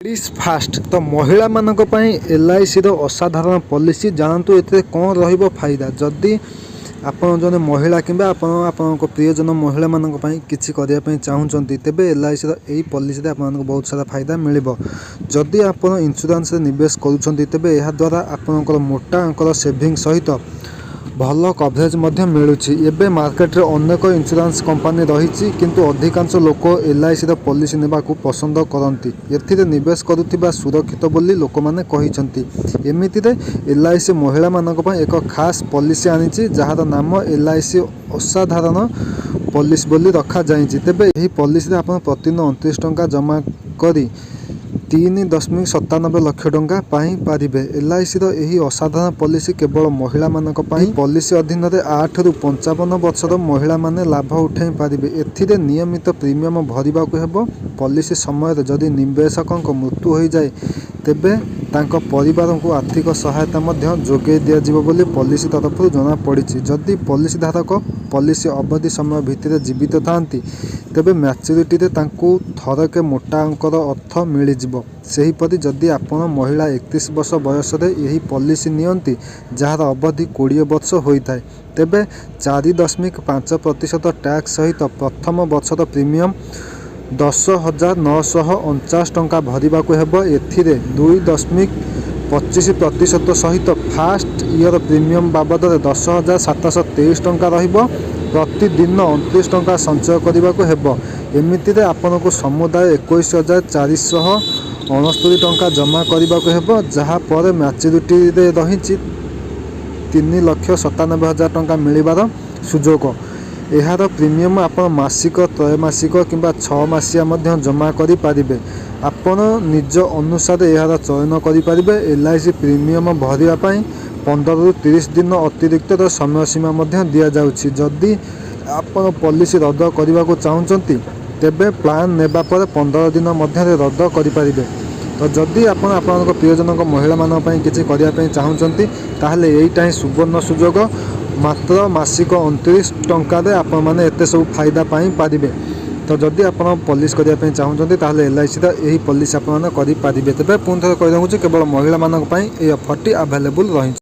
Ladies fast तो महिला मानक पई LIC रो असाधारण पॉलिसी जानतु एते कौन रहिबो फायदा जदि आपण जने महिला किंबा आपण प्रियजन महिला मानक पई किछि करिया पई चाहुचंती तेबे LIC रो एई पॉलिसी रे आपन बहुत सारा फायदा मिलिबो। जदि आपण इंश्योरेंस रे निवेश करूछंती तेबे एहा द्वारा आपनकर मोटा अंकर सेविंग सहित भल कवरेज मिलूँ। एबे मार्केट रे अनेक इंश्योरेंस कंपनी रही किंतु अधिकांश लोक LIC रो पॉलिसी नेबा को पसंद करती एथिरे निवेश करुथिबा सुरक्षित बोली लोक माने कहिसंती। एमितिरे LIC महिला मानक पय एक खास पॉलिसी आनिछि जहार नाम LIC असाधारण पॉलिसी बोली रखा जाइछि। तेबे एही पॉलिसी रे आपण प्रतिदिन 29 टंका जमा करी 3.97 लाख टंका पाई पारिबे। LIC रो एही असाधारण पॉलिसी केवल महिला मानक पाई पॉलिसी अधीन रे 8 रु 55 वर्षर महिला माने लाभ उठाई पारिबे। एथिरे नियमित प्रीमियम भरिबा को हेबो। पॉलिसी समय जदि निवेशकक मृत्यु हो जाए तेबे तांको परिवार को आर्थिक सहायता मध्य जोगे दिया जिवो बोली पॉलिसी तरफ जना पड़िछि। जदि पॉलिसी धारक पॉलिसी अवधि समय भितर जीवित थांती तेबे मैच्योरिटी रे तांको थरके मोटा अंकर अर्थ मिल जिवो। सेहीपरि जदि आपण महिला 31 वर्ष बयस रे यही पॉलिसी नियंती जहार अवधि 20 वर्ष होइथाय तेबे 4.5% टैक्स सहित प्रथम वर्षर प्रीमियम 10,949 टंका भरिबा को हेबो। एथिरे 2.25% सहित फास्ट ईयर प्रीमियम बाबद 10,723 टंका रहिबो। प्रतिदिन 29 टंका संचय करने को हेबो। एमितिरे आपन को समुदाय 21,469 टंका जमा करने को हेबो जहा पर मैच्योरिटी रे रहिछि 3,97,000 टंका मिलिबार सुजोग। एहार प्रीमियम आपण मासिक त्रैमासिक किंबा 6 मासिया मध्य जमा करि पारिबे। आपण निज अनुसार एहार चयन करि पारिबे। LIC प्रीमियम भरिया पई 15 रु 30 दिन अतिरिक्त समय सीमा मध्य दिया जाउछि। जदि आपण पॉलिसी रद्द करने को चाहते तेबे प्लान नेबा पर 15 दिन मध्य रद्द करि पारिबे। तो जदि आपण प्रियजनक महिला मानक पई किछि करिया पई चाहते ताहले एइटा ही सुवर्ण सुजोग। मात्र मासिक 29 टंका दे आपण माने एते सब फायदा पाई पारिबे। तो जदि आपण पॉलिसी करिया पई चाहते ताहले LIC दा एही पॉलिसी आपण माने करि पारिबे। तेबे पुन थरे कहि दउछि केवल महिला मानक पई ए ऑफर टी अवेलेबल रही।